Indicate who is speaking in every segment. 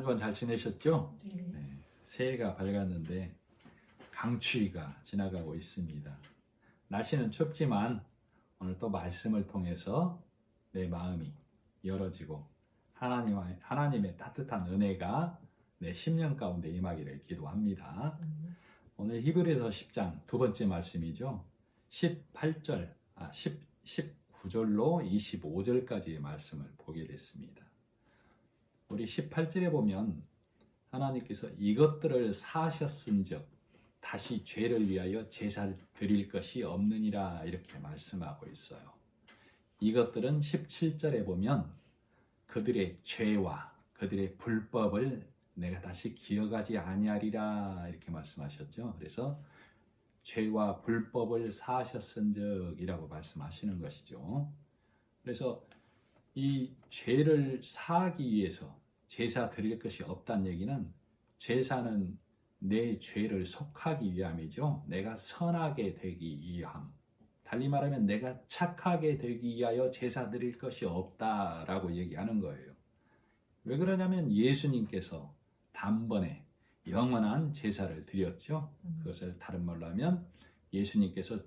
Speaker 1: 한 주간 잘 지내셨죠?
Speaker 2: 네.
Speaker 1: 네, 새해가 밝았는데 강추위가 지나가고 있습니다. 날씨는 춥지만 오늘 또 말씀을 통해서 내 마음이 열어지고 하나님의 따뜻한 은혜가 내 심령 가운데 임하기를 기도합니다. 오늘 히브리서 10장 두 번째 말씀이죠. 19절로 25절까지의 말씀을 보게 됐습니다. 우리 18절에 보면 하나님께서 이것들을 사하셨은즉 다시 죄를 위하여 제사를 드릴 것이 없느니라 이렇게 말씀하고 있어요. 이것들은 17절에 보면 그들의 죄와 그들의 불법을 내가 다시 기억하지 아니하리라 이렇게 말씀하셨죠. 그래서 죄와 불법을 사하셨은즉 이라고 말씀하시는 것이죠. 그래서 이 죄를 사하기 위해서 제사 드릴 것이 없다는 얘기는 제사는 내 죄를 속하기 위함이죠. 내가 선하게 되기 위함. 달리 말하면 내가 착하게 되기 위하여 제사 드릴 것이 없다라고 얘기하는 거예요. 왜 그러냐면 예수님께서 단번에 영원한 제사를 드렸죠. 그것을 다른 말로 하면 예수님께서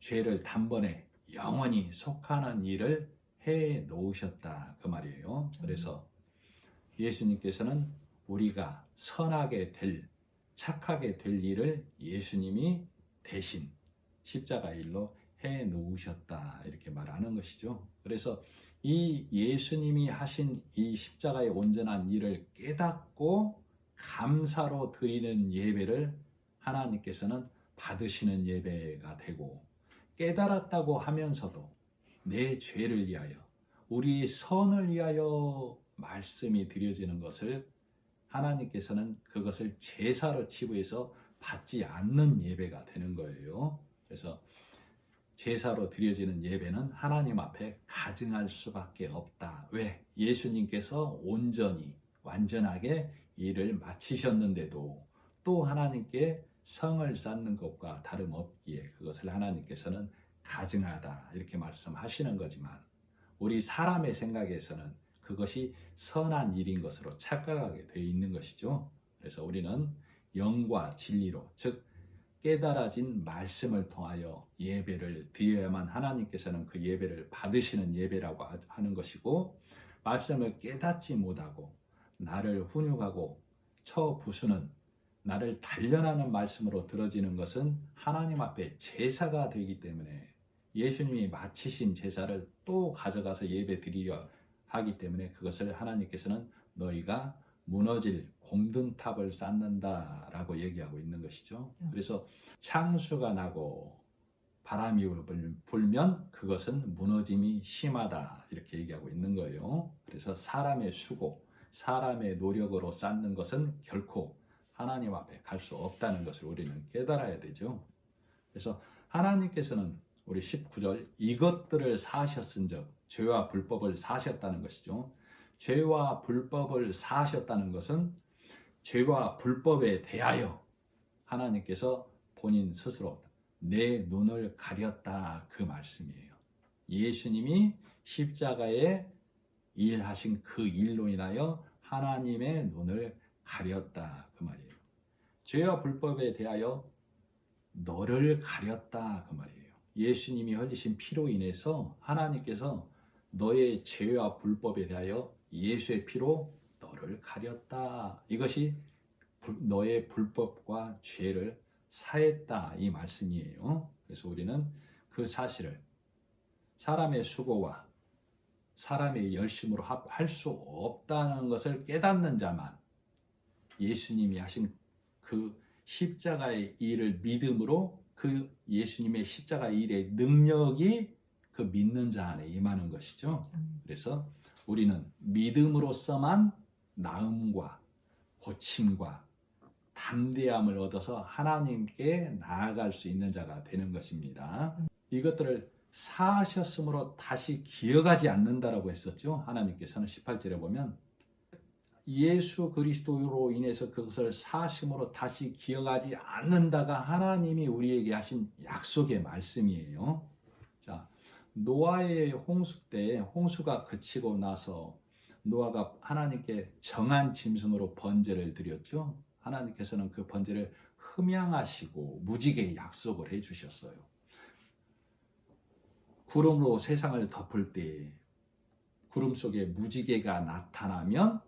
Speaker 1: 죄를 단번에 영원히 속하는 일을 해 놓으셨다 그 말이에요. 그래서 예수님께서는 우리가 선하게 될, 착하게 될 일을 예수님이 대신 십자가 일로 해 놓으셨다 이렇게 말하는 것이죠. 그래서 이 예수님이 하신 이 십자가의 온전한 일을 깨닫고 감사로 드리는 예배를 하나님께서는 받으시는 예배가 되고, 깨달았다고 하면서도 내 죄를 위하여 우리의 선을 위하여 말씀이 드려지는 것을 하나님께서는 그것을 제사로 치부해서 받지 않는 예배가 되는 거예요. 그래서 제사로 드려지는 예배는 하나님 앞에 가증할 수밖에 없다. 왜? 예수님께서 온전히 완전하게 일을 마치셨는데도 또 하나님께 성을 쌓는 것과 다름없기에 그것을 하나님께서는 가증하다 이렇게 말씀하시는 거지만, 우리 사람의 생각에서는 그것이 선한 일인 것으로 착각하게 되어 있는 것이죠. 그래서 우리는 영과 진리로, 즉 깨달아진 말씀을 통하여 예배를 드려야만 하나님께서는 그 예배를 받으시는 예배라고 하는 것이고, 말씀을 깨닫지 못하고 나를 훈육하고 쳐부수는, 나를 단련하는 말씀으로 들어지는 것은 하나님 앞에 제사가 되기 때문에 예수님이 마치신 제사를 또 가져가서 예배 드리려 하기 때문에 그것을 하나님께서는 너희가 무너질 공든 탑을 쌓는다 라고 얘기하고 있는 것이죠. 그래서 창수가 나고 바람이 불면 그것은 무너짐이 심하다 이렇게 얘기하고 있는 거예요. 그래서 사람의 수고, 사람의 노력으로 쌓는 것은 결코 하나님 앞에 갈 수 없다는 것을 우리는 깨달아야 되죠. 그래서 하나님께서는 우리 19절 이것들을 사하셨은즉, 죄와 불법을 사하셨다는 것이죠. 죄와 불법을 사하셨다는 것은 죄와 불법에 대하여 하나님께서 본인 스스로 내 눈을 가렸다 그 말씀이에요. 예수님이 십자가에 일하신 그 일로 인하여 하나님의 눈을 가렸다 그 말이에요. 죄와 불법에 대하여 너를 가렸다 그 말이에요. 예수님이 흘리신 피로 인해서 하나님께서 너의 죄와 불법에 대하여 예수의 피로 너를 가렸다. 이것이 너의 불법과 죄를 사했다 이 말씀이에요. 그래서 우리는 그 사실을 사람의 수고와 사람의 열심으로 할 수 없다는 것을 깨닫는 자만 예수님이 하신 그 십자가의 일을 믿음으로 그 예수님의 십자가 일의 능력이 그 믿는 자 안에 임하는 것이죠. 그래서 우리는 믿음으로서만 나음과 고침과 담대함을 얻어서 하나님께 나아갈 수 있는 자가 되는 것입니다. 이것들을 사하셨으므로 다시 기억하지 않는다라고 했었죠. 하나님께서는 18절에 보면 예수 그리스도로 인해서 그것을 사심으로 다시 기억하지 않는다가 하나님이 우리에게 하신 약속의 말씀이에요. 자, 노아의 홍수 때 홍수가 그치고 나서 노아가 하나님께 정한 짐승으로 번제를 드렸죠. 하나님께서는 그 번제를 흠양하시고 무지개의 약속을 해주셨어요. 구름으로 세상을 덮을 때 구름 속에 무지개가 나타나면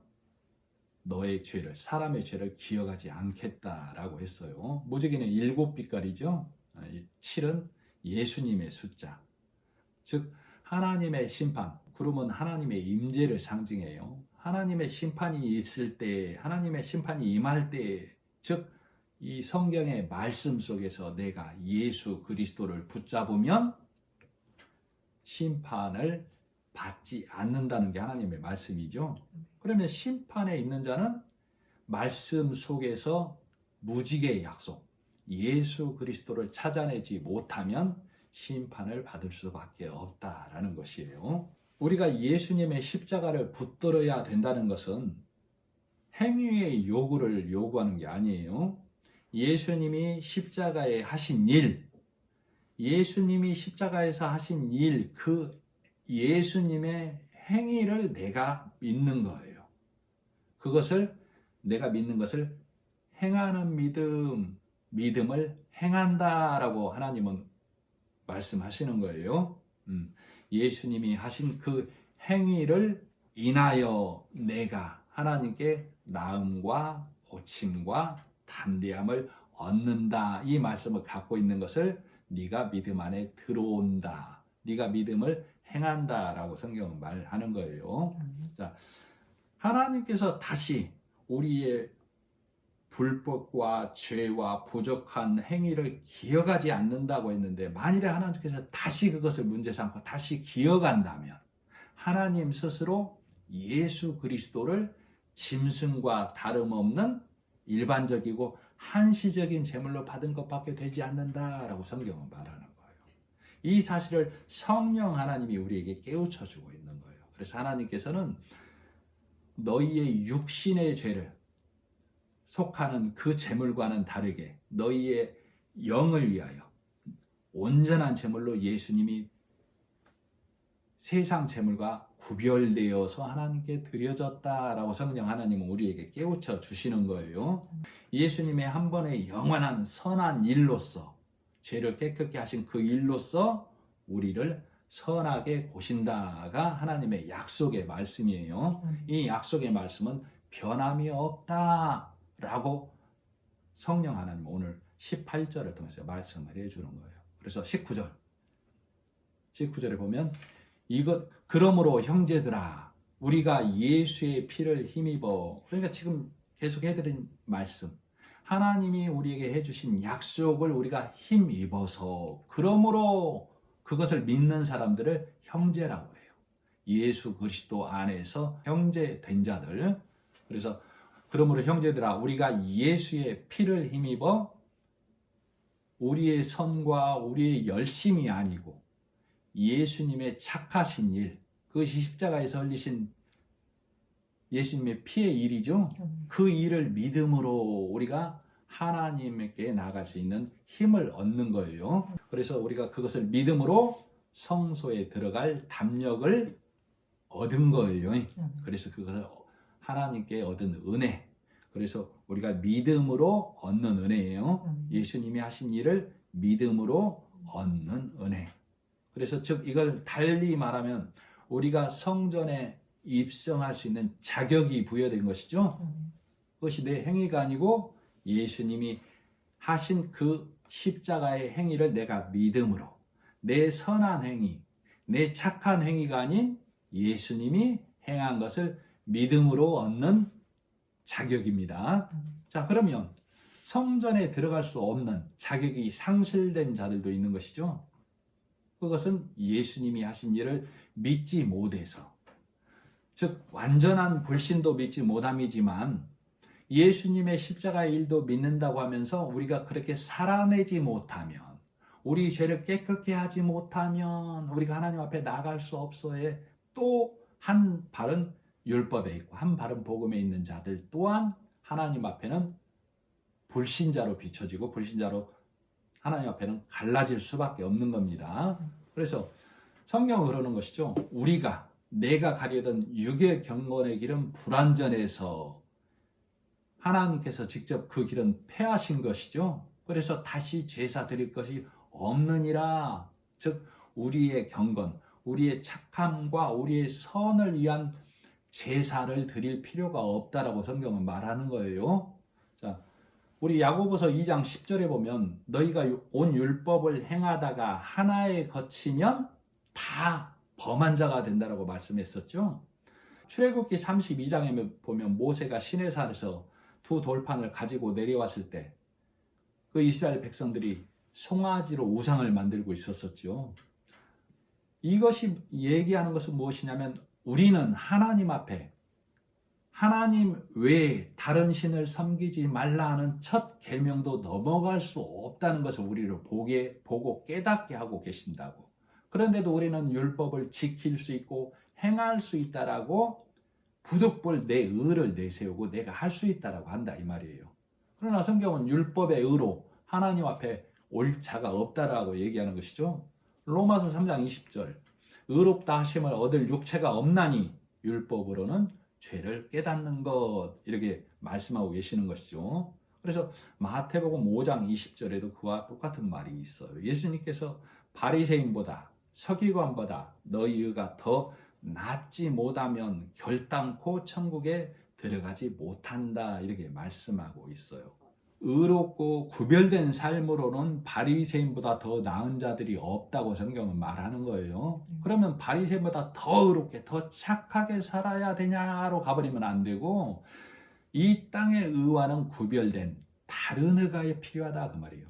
Speaker 1: 너의 죄를, 사람의 죄를 기억하지 않겠다라고 했어요. 무지개는 7빛깔이죠. 7은 예수님의 숫자. 즉 하나님의 심판, 구름은 하나님의 임재를 상징해요. 하나님의 심판이 있을 때, 하나님의 심판이 임할 때, 즉 이 성경의 말씀 속에서 내가 예수 그리스도를 붙잡으면 심판을 받지 않는다는 게 하나님의 말씀이죠. 그러면 심판에 있는 자는 말씀 속에서 무지개의 약속, 예수 그리스도를 찾아내지 못하면 심판을 받을 수밖에 없다라는 것이에요. 우리가 예수님의 십자가를 붙들어야 된다는 것은 행위의 요구를 요구하는 게 아니에요. 예수님이 십자가에 하신 일, 예수님이 십자가에서 하신 일, 그 예수님의 행위를 내가 믿는 거예요. 그것을 내가 믿는 것을 행하는 믿음을 행한다라고 하나님은 말씀하시는 거예요. 예수님이 하신 그 행위를 인하여 내가 하나님께 나음과 고침과 담대함을 얻는다. 이 말씀을 갖고 있는 것을 네가 믿음 안에 들어온다. 네가 믿음을 행한다라고 성경은 말하는 거예요. 자, 하나님께서 다시 우리의 불법과 죄와 부족한 행위를 기억하지 않는다고 했는데, 만일에 하나님께서 다시 그것을 문제 삼고 다시 기억한다면 하나님 스스로 예수 그리스도를 짐승과 다름없는 일반적이고 한시적인 제물로 받은 것밖에 되지 않는다라고 성경은 말하는 거예요. 이 사실을 성령 하나님이 우리에게 깨우쳐 주고 있는 거예요. 그래서 하나님께서는 너희의 육신의 죄를 속하는 그 제물과는 다르게 너희의 영을 위하여 온전한 제물로 예수님이 세상 제물과 구별되어서 하나님께 드려졌다라고 성령 하나님은 우리에게 깨우쳐 주시는 거예요. 예수님의 한 번의 영원한 선한 일로서, 죄를 깨끗게 하신 그 일로서 우리를 선하게 고신다가 하나님의 약속의 말씀이에요. 이 약속의 말씀은 변함이 없다라고 성령 하나님 오늘 18절을 통해서 말씀을 해주는 거예요. 그래서 19절에 보면 그러므로 형제들아 우리가 예수의 피를 힘입어, 그러니까 지금 계속 해드린 말씀, 하나님이 우리에게 해주신 약속을 우리가 힘입어서, 그러므로 그것을 믿는 사람들을 형제라고 해요. 예수 그리스도 안에서 형제 된 자들. 그래서 그러므로 형제들아 우리가 예수의 피를 힘입어 우리의 선과 우리의 열심이 아니고 예수님의 착하신 일, 그것이 십자가에서 흘리신 예수님의 피의 일이죠. 그 일을 믿음으로 우리가 하나님께 나아갈 수 있는 힘을 얻는 거예요. 그래서 우리가 그것을 믿음으로 성소에 들어갈 담력을 얻은 거예요. 그래서 그것을 하나님께 얻은 은혜, 그래서 우리가 믿음으로 얻는 은혜예요. 예수님이 하신 일을 믿음으로 얻는 은혜. 그래서 즉 이걸 달리 말하면 우리가 성전에 입성할 수 있는 자격이 부여된 것이죠. 그것이 내 행위가 아니고 예수님이 하신 그 십자가의 행위를 내가 믿음으로, 내 선한 행위, 내 착한 행위가 아닌 예수님이 행한 것을 믿음으로 얻는 자격입니다. 자, 그러면 성전에 들어갈 수 없는 자격이 상실된 자들도 있는 것이죠. 그것은 예수님이 하신 일을 믿지 못해서, 즉 완전한 불신도 믿지 못함이지만 예수님의 십자가의 일도 믿는다고 하면서 우리가 그렇게 살아내지 못하면, 우리 죄를 깨끗게 하지 못하면 우리가 하나님 앞에 나갈 수 없어에 또 한 발은 율법에 있고 한 발은 복음에 있는 자들 또한 하나님 앞에는 불신자로 비춰지고 불신자로 하나님 앞에는 갈라질 수밖에 없는 겁니다. 그래서 성경은 그러는 것이죠. 우리가 내가 가려던 육의 경건의 길은 불완전해서 하나님께서 직접 그 길은 폐하신 것이죠. 그래서 다시 제사 드릴 것이 없느니라. 즉 우리의 경건, 우리의 착함과 우리의 선을 위한 제사를 드릴 필요가 없다라고 성경은 말하는 거예요. 자, 우리 야고보서 2장 10절에 보면 너희가 온 율법을 행하다가 하나에 거치면 다 범한 자가 된다라고 말씀했었죠. 출애굽기 32장에 보면 모세가 시내산에서 두 돌판을 가지고 내려왔을 때 그 이스라엘 백성들이 송아지로 우상을 만들고 있었었죠. 이것이 얘기하는 것은 무엇이냐면 우리는 하나님 앞에 하나님 외에 다른 신을 섬기지 말라 하는 첫 계명도 넘어갈 수 없다는 것을 우리를 보고 깨닫게 하고 계신다고. 그런데도 우리는 율법을 지킬 수 있고 행할 수 있다라고 부득불 내 의를 내세우고 내가 할 수 있다라고 한다 이 말이에요. 그러나 성경은 율법의 의로 하나님 앞에 옳자가 없다라고 얘기하는 것이죠. 로마서 3장 20절 의롭다 하심을 얻을 육체가 없나니 율법으로는 죄를 깨닫는 것 이렇게 말씀하고 계시는 것이죠. 그래서 마태복음 5장 20절에도 그와 똑같은 말이 있어요. 예수님께서 바리새인보다 서기관보다 너희 의가 더 낫지 못하면 결단코 천국에 들어가지 못한다 이렇게 말씀하고 있어요. 의롭고 구별된 삶으로는 바리새인보다 더 나은 자들이 없다고 성경은 말하는 거예요. 그러면 바리새인보다 더 의롭게 더 착하게 살아야 되냐로 가버리면 안 되고 이 땅의 의와는 구별된 다른 의가 필요하다 그 말이에요.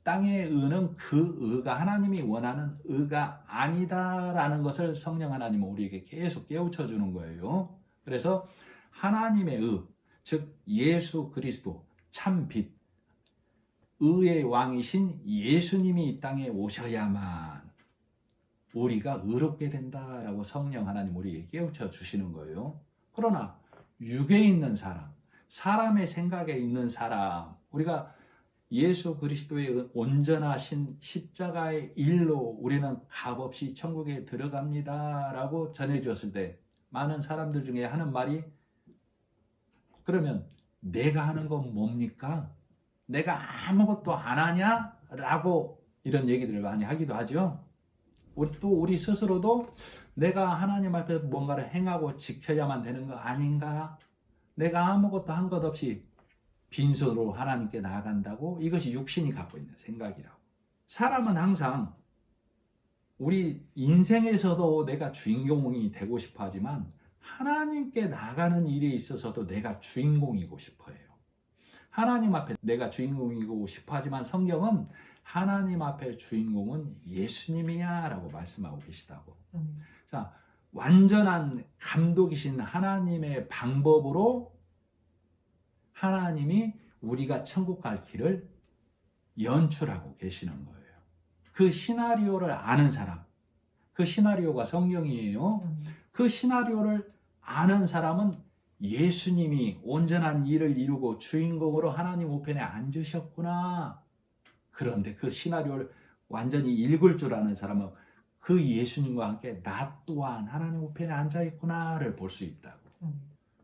Speaker 1: 땅의 의는 그 의가 하나님이 원하는 의가 아니다라는 것을 성령 하나님은 우리에게 계속 깨우쳐 주는 거예요. 그래서 하나님의 의, 즉 예수 그리스도 참 빛, 의의 왕이신 예수님이 이 땅에 오셔야만 우리가 의롭게 된다라고 성령 하나님 우리에게 깨우쳐 주시는 거예요. 그러나 육에 있는 사람, 사람의 생각에 있는 사람, 우리가 예수 그리스도의 온전하신 십자가의 일로 우리는 값없이 천국에 들어갑니다라고 전해주었을 때 많은 사람들 중에 하는 말이 그러면 내가 하는 건 뭡니까? 내가 아무것도 안 하냐? 라고 이런 얘기들을 많이 하기도 하죠. 우리 스스로도 내가 하나님 앞에 뭔가를 행하고 지켜야만 되는 거 아닌가? 내가 아무것도 한 것 없이 빈손으로 하나님께 나아간다고? 이것이 육신이 갖고 있는 생각이라고. 사람은 항상 우리 인생에서도 내가 주인공이 되고 싶어 하지만 하나님께 나가는 일에 있어서도 내가 주인공이고 싶어 해요. 하나님 앞에 내가 주인공이고 싶어 하지만 성경은 하나님 앞에 주인공은 예수님이야 라고 말씀하고 계시다고. 자, 완전한 감독이신 하나님의 방법으로 하나님이 우리가 천국 갈 길을 연출하고 계시는 거예요. 그 시나리오를 아는 사람, 그 시나리오가 성경이에요. 그 시나리오를 아는 사람은 예수님이 온전한 일을 이루고 주인공으로 하나님 우편에 앉으셨구나. 그런데 그 시나리오를 완전히 읽을 줄 아는 사람은 그 예수님과 함께 나 또한 하나님 우편에 앉아있구나를 볼 수 있다고.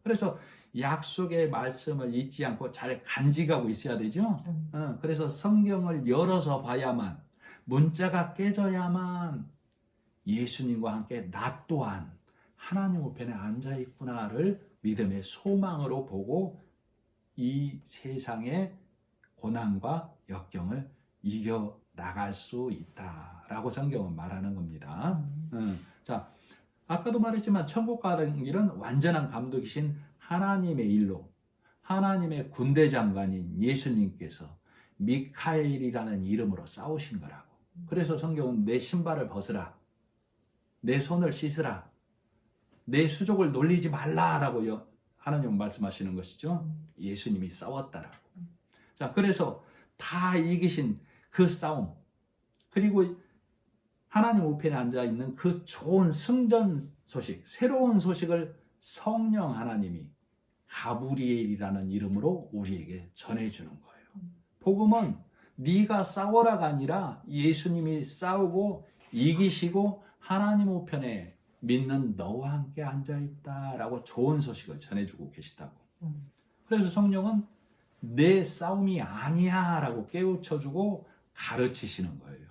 Speaker 1: 그래서 약속의 말씀을 잊지 않고 잘 간직하고 있어야 되죠. 그래서 성경을 열어서 봐야만, 문자가 깨져야만 예수님과 함께 나 또한 하나님 우편에 앉아있구나를 믿음의 소망으로 보고 이 세상의 고난과 역경을 이겨 나갈 수 있다라고 성경은 말하는 겁니다. 자, 아까도 말했지만 천국 가는 길은 완전한 감독이신 하나님의 일로 하나님의 군대 장관인 예수님께서 미카엘이라는 이름으로 싸우신 거라고. 그래서 성경은 내 신발을 벗으라, 내 손을 씻으라, 내 수족을 놀리지 말라라고 하나님은 말씀하시는 것이죠. 예수님이 싸웠다라고. 자, 그래서 다 이기신 그 싸움, 그리고 하나님 우편에 앉아있는 그 좋은 승전 소식, 새로운 소식을 성령 하나님이 가브리엘이라는 이름으로 우리에게 전해주는 거예요. 복음은 네가 싸워라가 아니라 예수님이 싸우고 이기시고 하나님 우편에 믿는 너와 함께 앉아있다라고 좋은 소식을 전해주고 계시다고. 그래서 성령은 내 싸움이 아니야 라고 깨우쳐주고 가르치시는 거예요.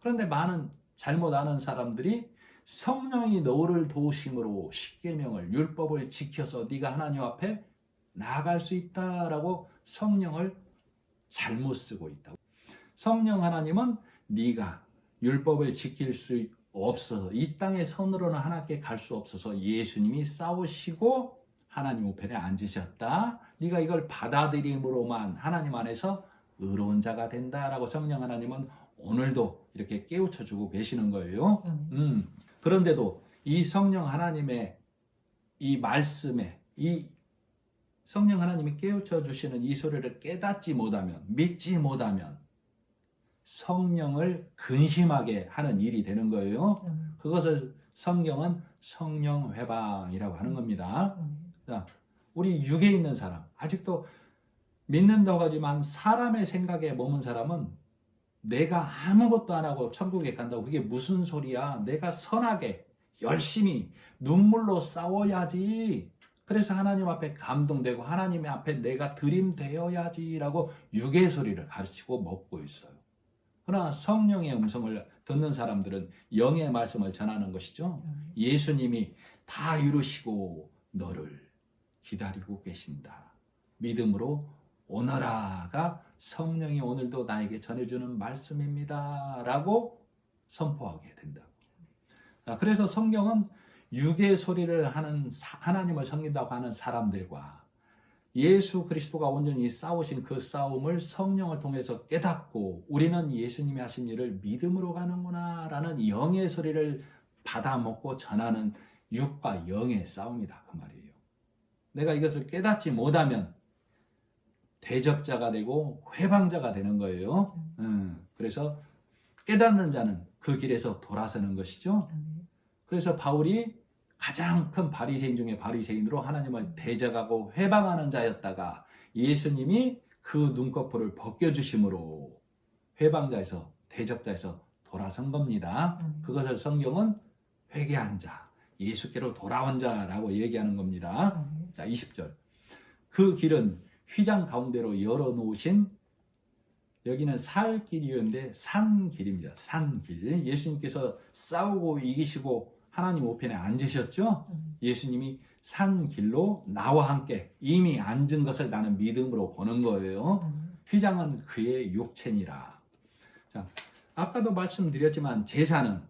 Speaker 1: 그런데 많은 잘못 아는 사람들이 성령이 너를 도우심으로 십계명을 율법을 지켜서 네가 하나님 앞에 나아갈 수 있다라고 성령을 잘못 쓰고 있다고. 성령 하나님은 네가 율법을 지킬 수 없어서 이 땅의 선으로는 하나님께 갈 수 없어서 예수님이 싸우시고 하나님 우편에 앉으셨다. 네가 이걸 받아들임으로만 하나님 안에서 의로운 자가 된다라고 성령 하나님은 오늘도 이렇게 깨우쳐주고 계시는 거예요. 그런데도 이 성령 하나님의 이 말씀에 이 성령 하나님이 깨우쳐 주시는 이 소리를 깨닫지 못하면, 믿지 못하면 성령을 근심하게 하는 일이 되는 거예요. 그것을 성경은 성령 회방이라고 하는 겁니다. 자, 우리 육에 있는 사람, 아직도 믿는다고 하지만 사람의 생각에 머문 사람은 내가 아무것도 안 하고 천국에 간다고 그게 무슨 소리야? 내가 선하게 열심히 눈물로 싸워야지. 그래서 하나님 앞에 감동되고 하나님 앞에 내가 들임되어야지라고 육의 소리를 가르치고 먹고 있어요. 그러나 성령의 음성을 듣는 사람들은 영의 말씀을 전하는 것이죠. 예수님이 다 이루시고 너를 기다리고 계신다. 믿음으로 오너라가 성령이 오늘도 나에게 전해주는 말씀입니다. 라고 선포하게 된다고. 그래서 성경은 육의 소리를 하는 하나님을 섬긴다고 하는 사람들과 예수 그리스도가 온전히 싸우신 그 싸움을 성령을 통해서 깨닫고 우리는 예수님이 하신 일을 믿음으로 가는구나 라는 영의 소리를 받아먹고 전하는 육과 영의 싸움이다 그 말이에요. 내가 이것을 깨닫지 못하면 대적자가 되고 회방자가 되는 거예요. 그래서 깨닫는 자는 그 길에서 돌아서는 것이죠. 그래서 바울이 가장 큰 바리새인 중에 바리새인으로 하나님을 대적하고 회방하는 자였다가 예수님이 그 눈꺼풀을 벗겨주심으로 회방자에서 대적자에서 돌아선 겁니다. 그것을 성경은 회개한 자, 예수께로 돌아온 자라고 얘기하는 겁니다. 자, 20절. 그 길은 휘장 가운데로 열어놓으신 여기는 살길이었는데 산길입니다. 산길. 예수님께서 싸우고 이기시고 하나님 우편에 앉으셨죠? 예수님이 산길로 나와 함께 이미 앉은 것을 나는 믿음으로 보는 거예요. 휘장은 그의 육체니라. 자, 아까도 말씀드렸지만 제사는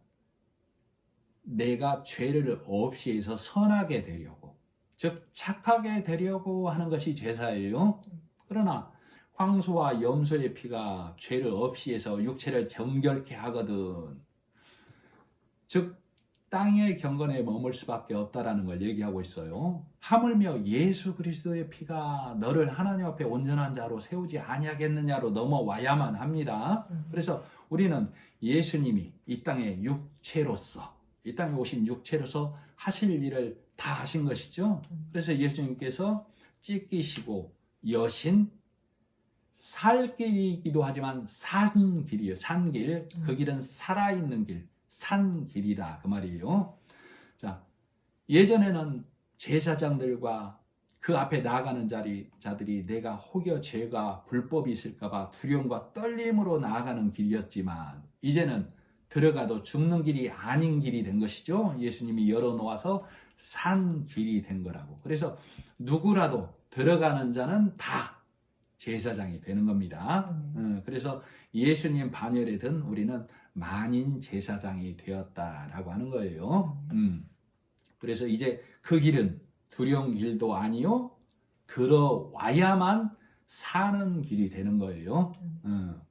Speaker 1: 내가 죄를 없이 해서 선하게 되려고, 즉 착하게 되려고 하는 것이 제사예요. 그러나 황소와 염소의 피가 죄를 없이 해서 육체를 정결케 하거든. 즉 땅의 경건에 머물 수밖에 없다라는 걸 얘기하고 있어요. 하물며 예수 그리스도의 피가 너를 하나님 앞에 온전한 자로 세우지 아니하겠느냐로 넘어와야만 합니다. 그래서 우리는 예수님이 이 땅에 육체로서, 이 땅에 오신 육체로서 하실 일을 다 하신 것이죠. 그래서 예수님께서 찢기시고 여신 살길이기도 하지만 산길이에요. 산길. 그 길은 살아있는 길. 산길이다 그 말이에요. 자, 예전에는 제사장들과 그 앞에 나아가는 자들이 내가 혹여 죄가 불법이 있을까봐 두려움과 떨림으로 나아가는 길이었지만 이제는 들어가도 죽는 길이 아닌 길이 된 것이죠. 예수님이 열어놓아서 산길이 된 거라고. 그래서 누구라도 들어가는 자는 다 제사장이 되는 겁니다. 그래서 예수님 반열에 든 우리는 만인 제사장이 되었다라고 하는 거예요. 그래서 이제 그 길은 두려운 길도 아니요 들어와야만 사는 길이 되는 거예요.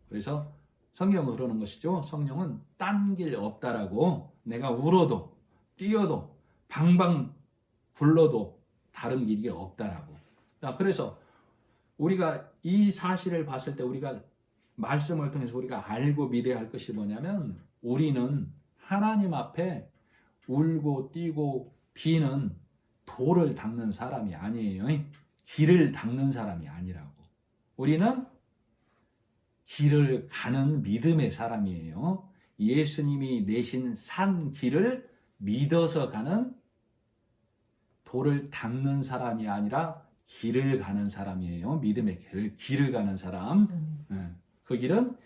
Speaker 1: 그래서 성경은 그러는 것이죠. 성령은 딴 길 없다라고. 내가 울어도 뛰어도 방방 불러도 다른 길이 없다라고. 자, 그래서 우리가 이 사실을 봤을 때 우리가 말씀을 통해서 우리가 알고 믿어야 할 것이 뭐냐면 우리는 하나님 앞에 울고 뛰고 비는 돌을 닦는 사람이 아니에요. 길을 닦는 사람이 아니라고. 우리는 길을 가는 믿음의 사람이에요. 예수님이 내신 산 길을 믿어서 가는 돌을 닦는 사람이 아니라 길을 가는 사람이에요. 믿음의 길을 가는 사람. 그 길은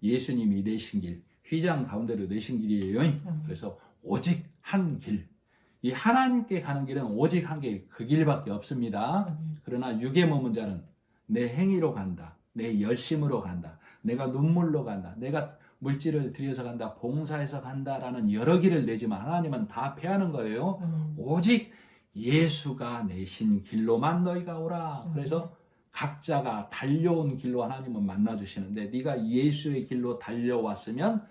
Speaker 1: 예수님이 내신 길, 휘장 가운데로 내신 길이에요. 그래서 오직 한 길. 이 하나님께 가는 길은 오직 한 길, 그 길밖에 없습니다. 그러나 육에 머문 자는 내 행위로 간다. 내 열심으로 간다. 내가 눈물로 간다. 내가 물질을 들여서 간다. 봉사해서 간다라는 여러 길을 내지만 하나님은 다 패하는 거예요. 오직 예수가 내신 길로만 너희가 오라. 그래서 각자가 달려온 길로 하나님은 만나주시는데 네가 예수의 길로 달려왔으면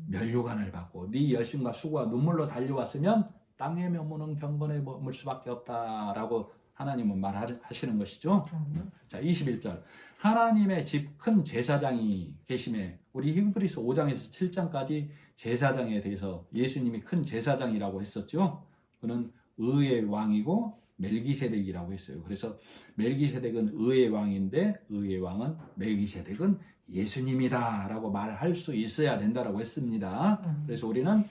Speaker 1: 면류관을 받고 네 열심과 수고와 눈물로 달려왔으면 땅에 머무는 경건에 머물 수밖에 없다라고 하나님은 말하시는 것이죠. 자, 21절. 하나님의 집 큰 제사장이 계심에 우리 히브리서 5장에서 7장까지 제사장에 대해서 예수님이 큰 제사장이라고 했었죠. 그는 의의 왕이고 멜기세덱이라고 했어요. 그래서 멜기세덱은 의의 왕인데 의의 왕은 멜기세덱은 예수님이다 라고 말할 수 있어야 된다라고 했습니다. 그래서 우리는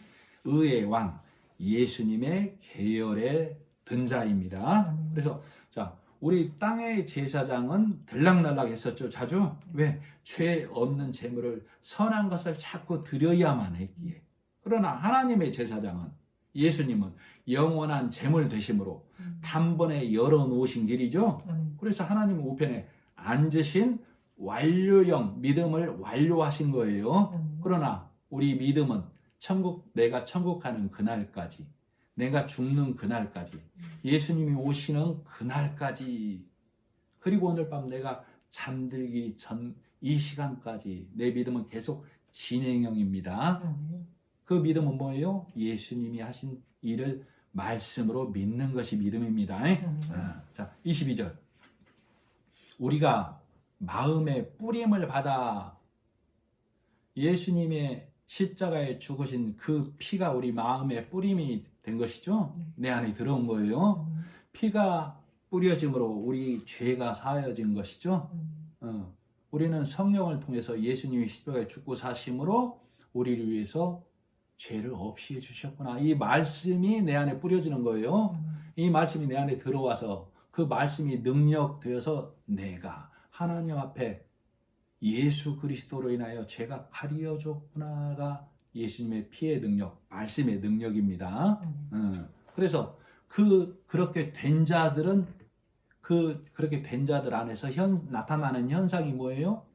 Speaker 1: 의의 왕 예수님의 계열에 든 자입니다. 그래서 자, 우리 땅의 제사장은 들락날락 했었죠. 자주. 왜? 죄 없는 제물을 선한 것을 자꾸 드려야만 했기에. 그러나 하나님의 제사장은 예수님은 영원한 제물 되심으로 단번에 열어놓으신 길이죠. 그래서 하나님 우편에 앉으신 완료형 믿음을 완료하신 거예요. 그러나 우리 믿음은 내가 천국 가는 그날까지, 내가 죽는 그날까지, 예수님이 오시는 그날까지, 그리고 오늘 밤 내가 잠들기 전 이 시간까지 내 믿음은 계속 진행형입니다. 그 믿음은 뭐예요? 예수님이 하신 일을 말씀으로 믿는 것이 믿음입니다. 자, 22절. 우리가 마음의 뿌림을 받아 예수님의 십자가에 죽으신 그 피가 우리 마음의 뿌림이 된 것이죠. 내 안에 들어온 거예요. 피가 뿌려짐으로 우리 죄가 사하여진 것이죠. 우리는 성령을 통해서 예수님이 십자가에 죽고 사심으로 우리를 위해서 죄를 없이 해주셨구나. 이 말씀이 내 안에 뿌려지는 거예요. 이 말씀이 내 안에 들어와서 그 말씀이 능력되어서 내가 하나님 앞에 예수 그리스도로 인하여 죄가 가려졌구나가 예수님의 피의 능력, 말씀의 능력입니다. 그래서 그렇게 된 자들은 그렇게 된 자들 안에서 나타나는 현상이 뭐예요?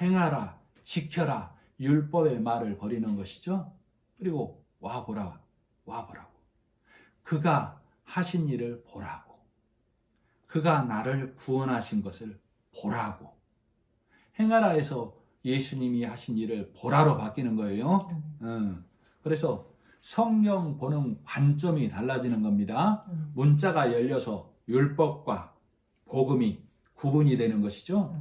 Speaker 1: 행하라, 지켜라, 율법의 말을 버리는 것이죠. 그리고 와보라고. 그가 하신 일을 보라고. 그가 나를 구원하신 것을 보라고. 행하라에서 예수님이 하신 일을 보라로 바뀌는 거예요. 그래서 성령 보는 관점이 달라지는 겁니다. 문자가 열려서 율법과 복음이 구분이 되는 것이죠.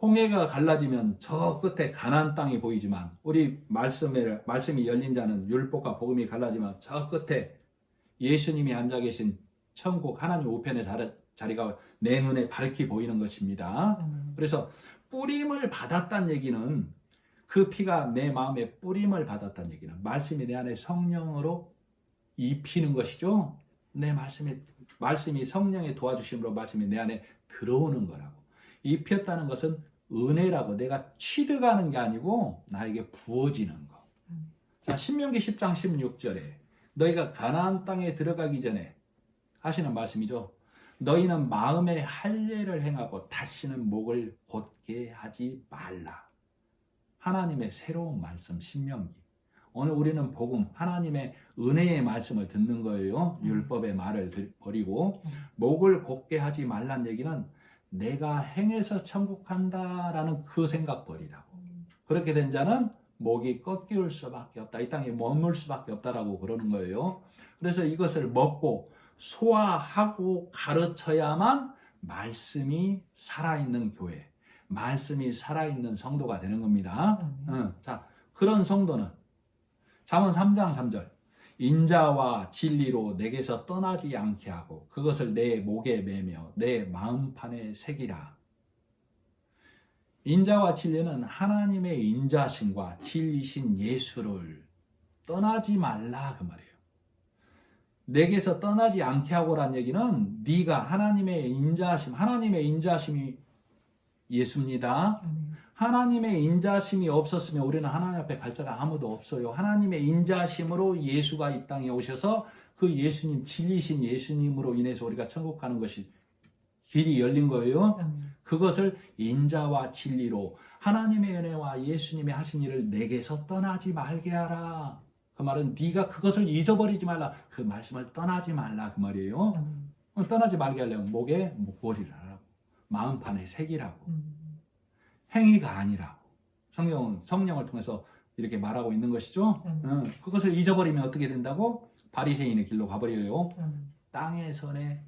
Speaker 1: 홍해가 갈라지면 저 끝에 가나안 땅이 보이지만 우리 말씀이 열린 자는 율법과 복음이 갈라지면 저 끝에 예수님이 앉아 계신 천국 하나님 우편의 자리가 내 눈에 밝히 보이는 것입니다. 그래서 뿌림을 받았다는 얘기는 그 피가 내 마음에 뿌림을 받았다는 얘기는 말씀이 내 안에 성령으로 입히는 것이죠. 내 말씀이 성령의 도와주심으로 말씀이 내 안에 들어오는 거라고. 입혔다는 것은 은혜라고. 내가 취득하는 게 아니고 나에게 부어지는 거. 자, 신명기 10장 16절에 너희가 가나안 땅에 들어가기 전에 하시는 말씀이죠. 너희는 마음에 할례를 행하고 다시는 목을 곧게 하지 말라. 하나님의 새로운 말씀 신명기. 오늘 우리는 복음, 하나님의 은혜의 말씀을 듣는 거예요. 율법의 말을 버리고 목을 곧게 하지 말란 얘기는 내가 행해서 천국 간다라는 그 생각 버리라고. 그렇게 된 자는 목이 꺾일 수밖에 없다. 이 땅에 머물 수밖에 없다라고 그러는 거예요. 그래서 이것을 먹고 소화하고 가르쳐야만 말씀이 살아있는 교회, 말씀이 살아있는 성도가 되는 겁니다. 자, 그런 성도는 잠언 3장 3절 인자와 진리로 내게서 떠나지 않게 하고 그것을 내 목에 매며 내 마음판에 새기라. 인자와 진리는 하나님의 인자심과 진리신 예수를 떠나지 말라 그 말이에요. 내게서 떠나지 않게 하고란 얘기는 네가 하나님의 인자하심이 예수입니다. 하나님의 인자하심이 없었으면 우리는 하나님 앞에 갈 자가 아무도 없어요. 하나님의 인자하심으로 예수가 이 땅에 오셔서 그 예수님, 진리신 예수님으로 인해서 우리가 천국 가는 것이 길이 열린 거예요. 그것을 인자와 진리로 하나님의 은혜와 예수님의 하신 일을 내게서 떠나지 말게 하라. 그 말은 네가 그것을 잊어버리지 말라. 그 말씀을 떠나지 말라 그 말이에요. 떠나지 말게 하려면 목에 목걸이를 하라고. 마음판에 새기라고. 행위가 아니라고. 성경은 성령을 통해서 이렇게 말하고 있는 것이죠. 그것을 잊어버리면 어떻게 된다고? 바리새인의 길로 가버려요. 땅의 선의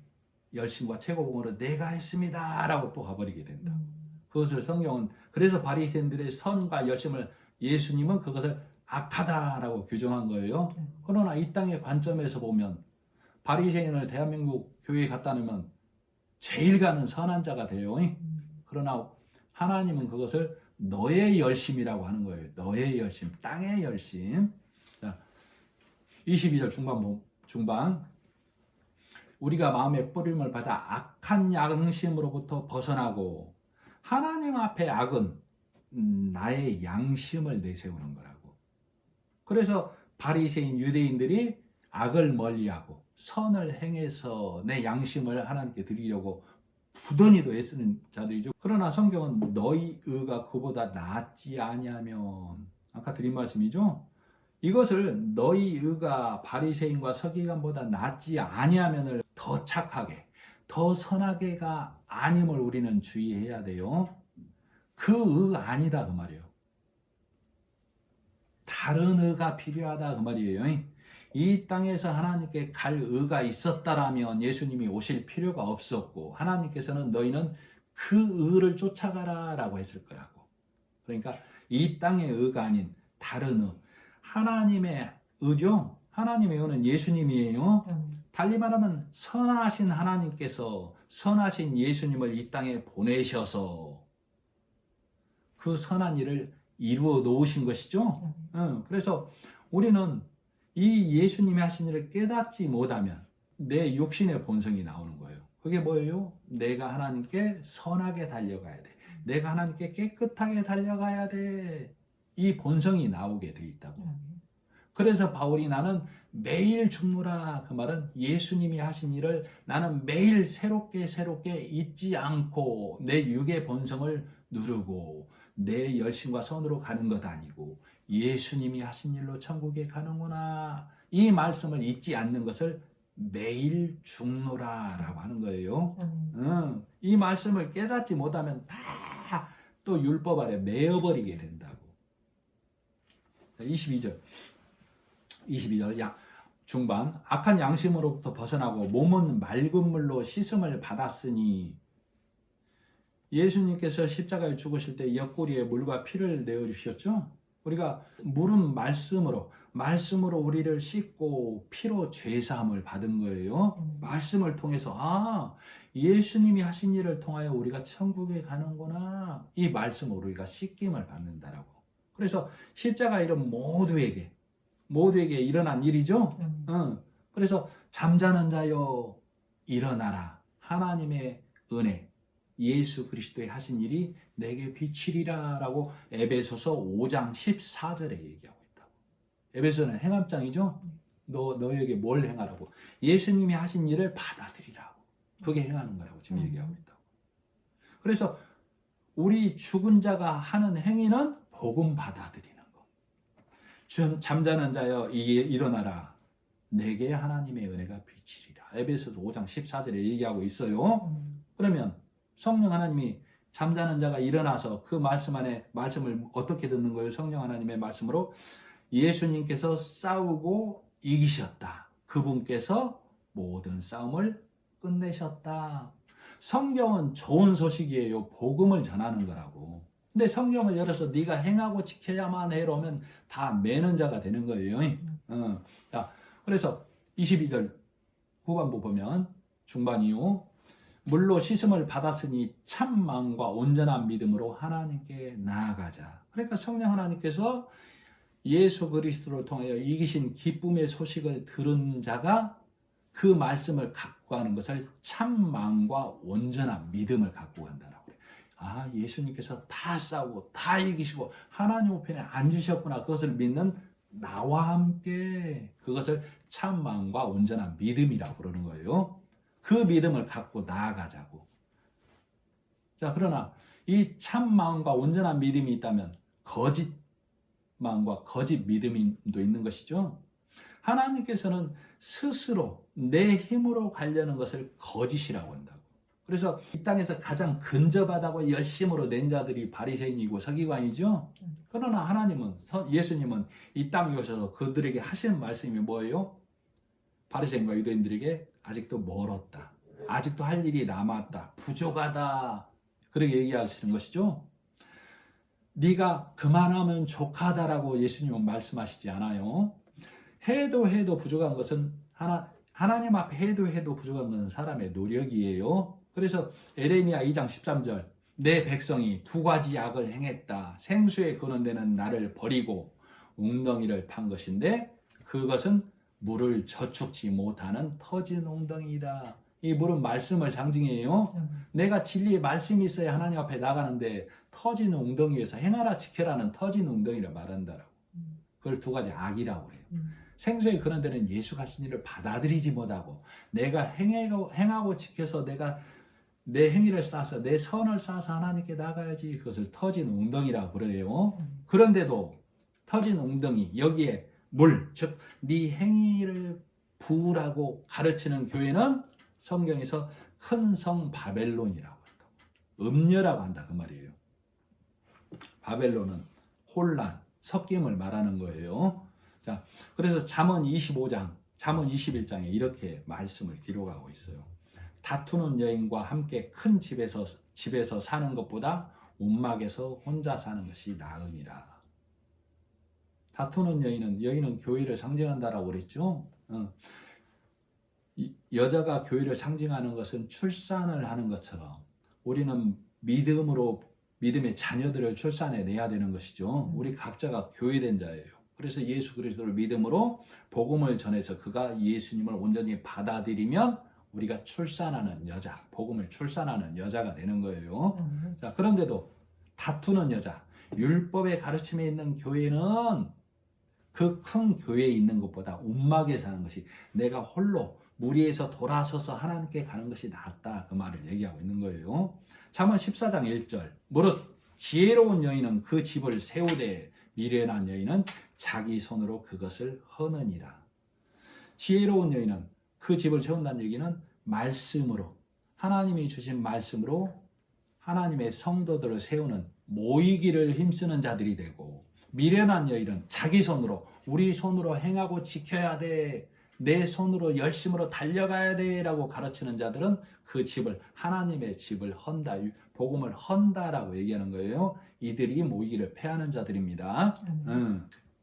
Speaker 1: 열심과 최고봉으로 내가 했습니다 라고 또 가버리게 된다. 그것을 성경은 그래서 바리새인들의 선과 열심을 예수님은 그것을 악하다라고 규정한 거예요. 그러나 이 땅의 관점에서 보면 바리새인을 대한민국 교회에 갖다 놓으면 제일 가는 선한 자가 돼요. 그러나 하나님은 그것을 너의 열심이라고 하는 거예요. 너의 열심, 땅의 열심. 자, 22절 중반 우리가 마음의 뿌림을 받아 악한 양심으로부터 벗어나고 하나님 앞에 악은 나의 양심을 내세우는 거라고. 그래서 바리새인 유대인들이 악을 멀리하고 선을 행해서 내 양심을 하나님께 드리려고 부단히도 애쓰는 자들이죠. 그러나 성경은 너희 의가 그보다 낫지 아니하면 아까 드린 말씀이죠. 이것을 너희 의가 바리새인과 서기관보다 낫지 아니하면을 더 착하게 더 선하게가 아님을 우리는 주의해야 돼요. 그 의 아니다 그 말이에요. 다른 의가 필요하다 그 말이에요. 이 땅에서 하나님께 갈 의가 있었다라면 예수님이 오실 필요가 없었고 하나님께서는 너희는 그 의를 쫓아가라 라고 했을 거라고. 그러니까 이 땅의 의가 아닌 다른 의, 하나님의 의죠. 하나님의 의는 예수님이에요. 달리 말하면 선하신 하나님께서 선하신 예수님을 이 땅에 보내셔서 그 선한 일을 이루어 놓으신 것이죠. 그래서 우리는 이 예수님이 하신 일을 깨닫지 못하면 내 육신의 본성이 나오는 거예요. 그게 뭐예요? 내가 하나님께 선하게 달려가야 돼. 내가 하나님께 깨끗하게 달려가야 돼. 이 본성이 나오게 돼 있다고. 그래서 바울이 나는 매일 죽노라 그 말은 예수님이 하신 일을 나는 매일 새롭게 잊지 않고 내 육의 본성을 누르고 내 열심과 선으로 가는 것 아니고 예수님이 하신 일로 천국에 가는구나. 이 말씀을 잊지 않는 것을 매일 죽노라 라고 하는 거예요. 이 말씀을 깨닫지 못하면 다 또 율법 아래 매어버리게 된다고. 22절 중반 악한 양심으로부터 벗어나고 몸은 맑은 물로 씻음을 받았으니 예수님께서 십자가에 죽으실 때 옆구리에 물과 피를 내어주셨죠. 우리가 물은 말씀으로 우리를 씻고 피로 죄사함을 받은 거예요. 말씀을 통해서 예수님이 하신 일을 통하여 우리가 천국에 가는구나. 이 말씀으로 우리가 씻김을 받는다라고. 그래서 십자가 일은 모두에게 일어난 일이죠. 그래서 잠자는 자여 일어나라. 하나님의 은혜 예수 그리스도의 하신 일이 내게 비치리라 라고 에베소서 5장 14절에 얘기하고 있다고. 에베소는 행함장이죠. 너에게 뭘 행하라고? 예수님이 하신 일을 받아들이라고. 그게 행하는 거라고 지금 얘기하고 있다고. 그래서 우리 죽은 자가 하는 행위는 복음 받아들이는 거. 잠자는 자여 일어나라. 내게 하나님의 은혜가 비치리라. 에베소서 5장 14절에 얘기하고 있어요. 그러면 성령 하나님이 잠자는 자가 일어나서 그 말씀 안에 말씀을 어떻게 듣는 거예요? 성령 하나님의 말씀으로 예수님께서 싸우고 이기셨다. 그분께서 모든 싸움을 끝내셨다. 성경은 좋은 소식이에요. 복음을 전하는 거라고. 근데 성경을 열어서 네가 행하고 지켜야만 해 이러면 다 매는 자가 되는 거예요. 자, 그래서 22절 후반부 보면 중반 이후 물로 씻음을 받았으니 참 마음과 온전한 믿음으로 하나님께 나아가자. 그러니까 성령 하나님께서 예수 그리스도를 통하여 이기신 기쁨의 소식을 들은 자가 그 말씀을 갖고 가는 것을 참 마음과 온전한 믿음을 갖고 간다라고 그래요. 아, 예수님께서 다 싸우고 다 이기시고 하나님 우편에 앉으셨구나. 그것을 믿는 나와 함께 그것을 참 마음과 온전한 믿음이라고 그러는 거예요. 그 믿음을 갖고 나아가자고. 자, 그러나 이 참 마음과 온전한 믿음이 있다면 거짓 마음과 거짓 믿음도 있는 것이죠. 하나님께서는 스스로 내 힘으로 가려는 것을 거짓이라고 한다고. 그래서 이 땅에서 가장 근접하다고 열심으로 낸 자들이 바리새인이고 서기관이죠. 그러나 하나님은, 예수님은 이 땅에 오셔서 그들에게 하시는 말씀이 뭐예요? 바리새인과 유대인들에게 아직도 멀었다. 아직도 할 일이 남았다. 부족하다. 그렇게 얘기하시는 것이죠. 네가 그만하면 족하다라고 예수님은 말씀하시지 않아요. 해도 부족한 것은 하나님 앞에 해도 부족한 것은 사람의 노력이에요. 그래서 에레미야 2장 13절 내 백성이 두 가지 악을 행했다. 생수에 거는 데는 나를 버리고 웅덩이를 판 것인데 그것은 물을 저축지 못하는 터진 웅덩이다. 이 물은 말씀을 상징해요. 내가 진리의 말씀이 있어야 하나님 앞에 나가는데 터진 웅덩이에서 행하라 지켜라는 터진 웅덩이를 말한다라고. 그걸 두 가지 악이라고 그래요. 생수에 그런 데는 예수가 하신 일을 받아들이지 못하고 내가 행하고 지켜서 내가 내 행위를 쌓아서 내 선을 쌓아서 하나님께 나가야지. 그것을 터진 웅덩이라고 그래요. 그런데도 터진 웅덩이 여기에 물, 즉 네 행위를 부으라고 가르치는 교회는 성경에서 큰 성 바벨론이라고 한다. 음녀라고 한다 그 말이에요. 바벨론은 혼란, 섞임을 말하는 거예요. 자, 그래서 잠언 25장, 잠언 21장에 이렇게 말씀을 기록하고 있어요. 다투는 여인과 함께 큰 집에서 사는 것보다 움막에서 혼자 사는 것이 나으니라. 다투는 여인은 교회를 상징한다라고 그랬죠. 여자가 교회를 상징하는 것은 출산을 하는 것처럼 우리는 믿음의 자녀들을 출산해내야 되는 것이죠. 우리 각자가 교회된 자예요. 그래서 예수 그리스도를 믿음으로 복음을 전해서 그가 예수님을 온전히 받아들이면 우리가 출산하는 여자, 복음을 출산하는 여자가 되는 거예요. 자, 그런데도 다투는 여자, 율법의 가르침에 있는 교회는 그 큰 교회에 있는 것보다 움막에 사는 것이 내가 홀로 무리에서 돌아서서 하나님께 가는 것이 낫다. 그 말을 얘기하고 있는 거예요. 잠언 14장 1절 무릇 지혜로운 여인은 그 집을 세우되 미련한 여인은 자기 손으로 그것을 허느니라. 지혜로운 여인은 그 집을 세운다는 얘기는 말씀으로 하나님이 주신 말씀으로 하나님의 성도들을 세우는 모이기를 힘쓰는 자들이 되고 미련한 여인은 자기 손으로 우리 손으로 행하고 지켜야 돼. 내 손으로 열심으로 달려가야 돼 라고 가르치는 자들은 그 집을 하나님의 집을 헌다. 복음을 헌다라고 얘기하는 거예요. 이들이 모이기를 패하는 자들입니다.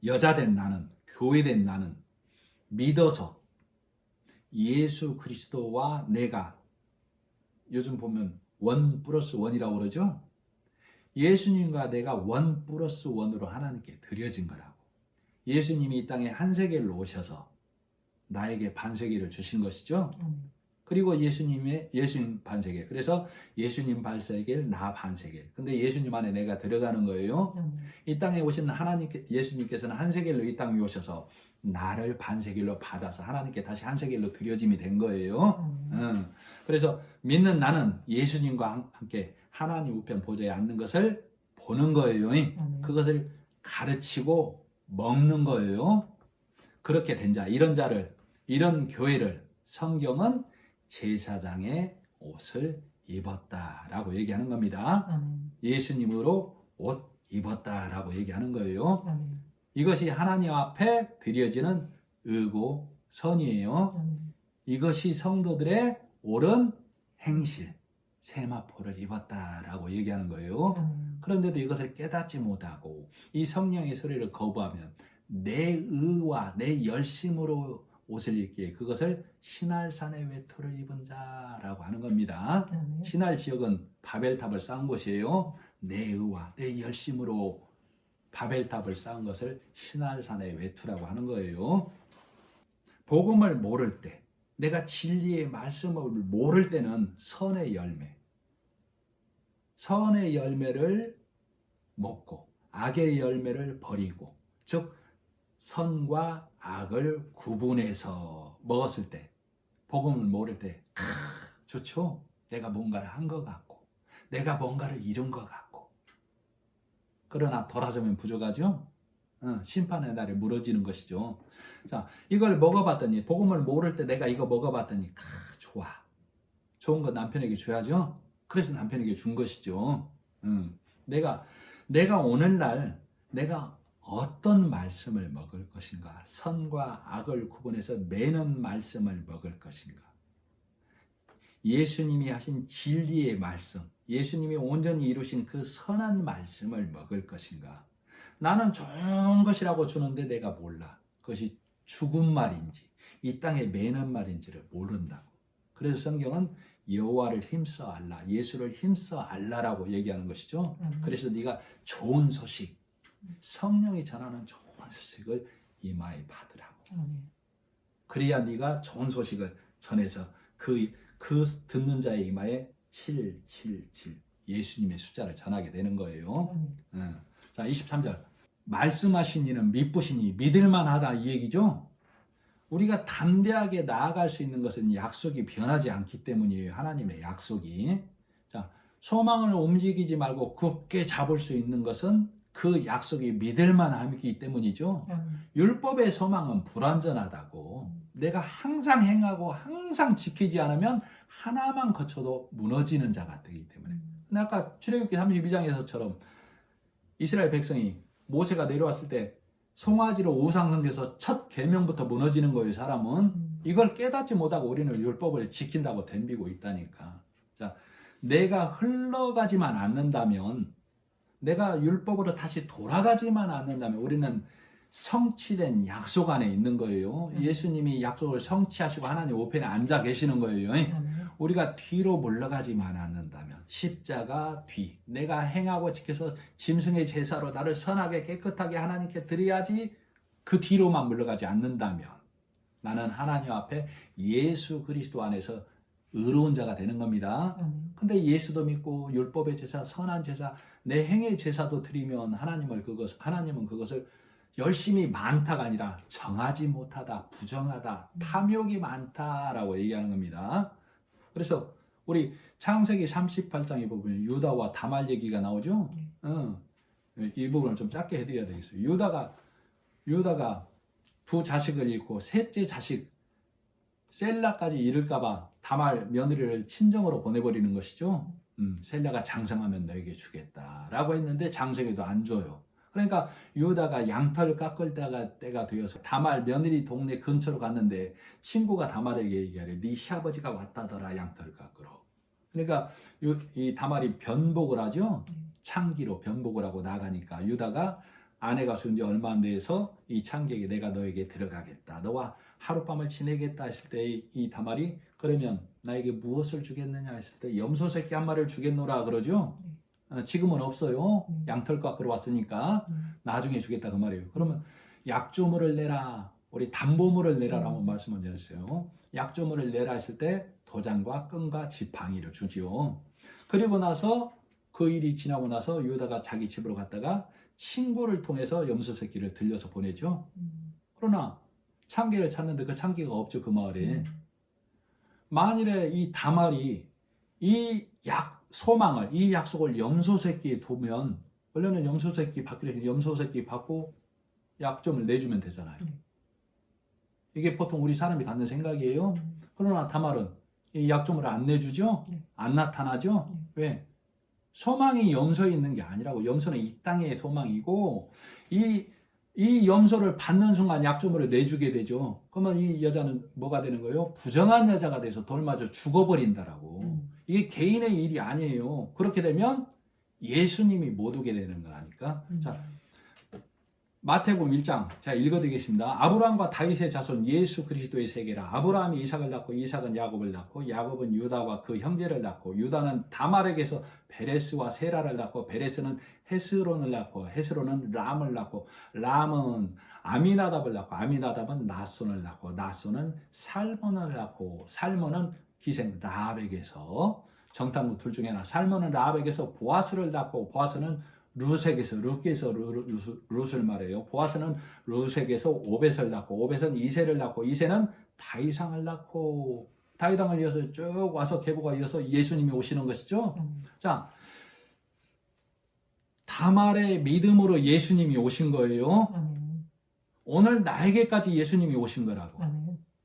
Speaker 1: 여자된 나는 교회된 나는 믿어서 예수 그리스도와 내가 요즘 보면 1+1이라고 그러죠. 예수님과 내가 1+1으로 하나님께 드려진 거라고. 예수님이 이 땅에 한 세겔로 오셔서 나에게 반세겔을 주신 것이죠. 그리고 예수님 반세겔. 그래서 예수님 반세겔, 나 반세겔. 근데 예수님 안에 내가 들어가는 거예요. 이 땅에 오신 예수님께서는 한 세겔로 이 땅에 오셔서 나를 반세겔로 받아서 하나님께 다시 한 세겔로 드려짐이 된 거예요. 그래서 믿는 나는 예수님과 함께 하나님 우편 보좌에 앉는 것을 보는 거예요. 그것을 가르치고 먹는 거예요. 그렇게 된 자, 이런 교회를 성경은 제사장의 옷을 입었다라고 얘기하는 겁니다. 예수님으로 옷 입었다라고 얘기하는 거예요. 이것이 하나님 앞에 드려지는 의고 선이에요. 이것이 성도들의 옳은 행실, 세마포를 입었다라고 얘기하는 거예요. 그런데도 이것을 깨닫지 못하고 이 성령의 소리를 거부하면 내 의와 내 열심으로 옷을 입기에 그것을 신할산의 외투를 입은 자라고 하는 겁니다. 신할 지역은 바벨탑을 쌓은 곳이에요. 내 의와 내 열심으로 바벨탑을 쌓은 것을 신할산의 외투라고 하는 거예요. 복음을 모를 때 내가 진리의 말씀을 모를 때는 선의 열매를 먹고 악의 열매를 버리고, 즉 선과 악을 구분해서 먹었을 때, 복음을 모를 때 좋죠. 내가 뭔가를 한 것 같고, 내가 뭔가를 이룬 것 같고. 그러나 돌아서면 부족하죠. 심판의 날에 무너지는 것이죠. 자, 이걸 먹어봤더니, 복음을 모를 때 내가 이거 먹어봤더니 좋아. 좋은 거 남편에게 줘야죠. 그래서 남편에게 준 것이죠. 내가 오늘날 내가 어떤 말씀을 먹을 것인가, 선과 악을 구분해서 매는 말씀을 먹을 것인가, 예수님이 하신 진리의 말씀, 예수님이 온전히 이루신 그 선한 말씀을 먹을 것인가. 나는 좋은 것이라고 주는데 내가 몰라. 그것이 죽은 말인지 이 땅에 매는 말인지를 모른다고. 그래서 성경은 여호와를 힘써 알라, 예수를 힘써 알라라고 얘기하는 것이죠. 그래서 네가 좋은 소식, 성령이 전하는 좋은 소식을 이마에 받으라고. 그래야 네가 좋은 소식을 전해서 그 듣는 자의 이마에 777 예수님의 숫자를 전하게 되는 거예요. 자, 23절. 말씀하신 이는 미쁘시니 믿을만하다, 이 얘기죠. 우리가 담대하게 나아갈 수 있는 것은 약속이 변하지 않기 때문이에요. 하나님의 약속이. 자, 소망을 움직이지 말고 굳게 잡을 수 있는 것은 그 약속이 믿을만하기 때문이죠. 율법의 소망은 불완전하다고. 내가 항상 행하고 항상 지키지 않으면 하나만 거쳐도 무너지는 자가 되기 때문에. 근데 아까 출애굽기 32장에서처럼 이스라엘 백성이 모세가 내려왔을 때 송아지로 우상 섬겨서 첫 계명부터 무너지는 거예요. 사람은 이걸 깨닫지 못하고 우리는 율법을 지킨다고 덤비고 있다니까. 자, 내가 흘러가지만 않는다면, 내가 율법으로 다시 돌아가지만 않는다면 우리는 성취된 약속 안에 있는 거예요. 예수님이 약속을 성취하시고 하나님 우편에 앉아 계시는 거예요. 우리가 뒤로 물러가지만 않는다면, 십자가 뒤, 내가 행하고 지켜서 짐승의 제사로 나를 선하게 깨끗하게 하나님께 드려야지, 그 뒤로만 물러가지 않는다면 나는 하나님 앞에 예수 그리스도 안에서 의로운 자가 되는 겁니다. 근데 예수도 믿고 율법의 제사, 선한 제사, 내 행의 제사도 드리면 하나님은 그것을 열심히 많다가 아니라 정하지 못하다, 부정하다, 탐욕이 많다라고 얘기하는 겁니다. 그래서 우리 창세기 38장에 보면 유다와 다말 얘기가 나오죠. 이 부분을 좀 짧게 해드려야 되겠어요. 유다가 두 자식을 잃고 셋째 자식 셀라까지 잃을까봐 다말 며느리를 친정으로 보내버리는 것이죠. 셀라가 장성하면 너에게 주겠다라고 했는데 장성해도 안 줘요. 그러니까 유다가 양털 깎을 때가 되어서 다말 며느리 동네 근처로 갔는데 친구가 다말에게 얘기하래. 네 시아버지가 왔다더라, 양털 깎으러. 그러니까 이 다말이 변복을 하죠. 창기로 변복을 하고 나가니까 유다가 아내가 죽은 지 얼마 안 돼서 이 창기에게 내가 너에게 들어가겠다, 너와 하룻밤을 지내겠다 했을 때 이 다말이 그러면 나에게 무엇을 주겠느냐 했을 때 염소 새끼 한 마리를 주겠노라 그러죠. 지금은 없어요. 양털 깎으러 왔으니까 나중에 주겠다 그 말이에요. 그러면 약조물을 내라, 우리 담보물을 내라라고 말씀을 드렸어요. 약조물을 내라 했을 때 도장과 끈과 지팡이를 주지요. 그리고 나서 그 일이 지나고 나서 유다가 자기 집으로 갔다가 친구를 통해서 염소 새끼를 들려서 보내죠. 그러나 창기를 찾는데 그 창기가 없죠, 그 마을에. 만일에 이 다말이 이 소망을, 이 약속을 염소 새끼에 두면, 원래는 염소 새끼 받기로 염소 새끼 받고 약점을 내주면 되잖아요. 이게 보통 우리 사람이 갖는 생각이에요. 그러나 다말은 이 약점을 안 내주죠? 안 나타나죠? 왜? 소망이 염소에 있는 게 아니라고. 염소는 이 땅의 소망이고, 이 염소를 받는 순간 약점을 내주게 되죠. 그러면 이 여자는 뭐가 되는 거예요? 부정한 여자가 돼서 돌맞아 죽어버린다라고. 이게 개인의 일이 아니에요. 그렇게 되면 예수님이 못 오게 되는 거라니까. 자, 마태복음 1장 제가 읽어드리겠습니다. 아브라함과 다윗의 자손 예수 그리스도의 세계라. 아브라함이 이삭을 낳고 이삭은 야곱을 낳고 야곱은 유다와 그 형제를 낳고 유다는 다말에게서 베레스와 세라를 낳고 베레스는 헤스론을 낳고 헤스론은 람을 낳고 람은 아미나답을 낳고 아미나답은 나손을 낳고 나손은 살몬을 낳고 살몬은 기생 라합에게서 정탐구 둘 중에 하나 살몬은 라합에게서 보아스를 낳고 보아스는 룻에게서 룻을 말해요. 보아스는 룻에게서 오벳을 낳고 오벳은 이새를 낳고 이새는 다이상을 낳고 다이당을 이어서 쭉 와서 계보가 이어서 예수님이 오시는 것이죠. 자, 다말의 믿음으로 예수님이 오신 거예요. 오늘 나에게까지 예수님이 오신 거라고.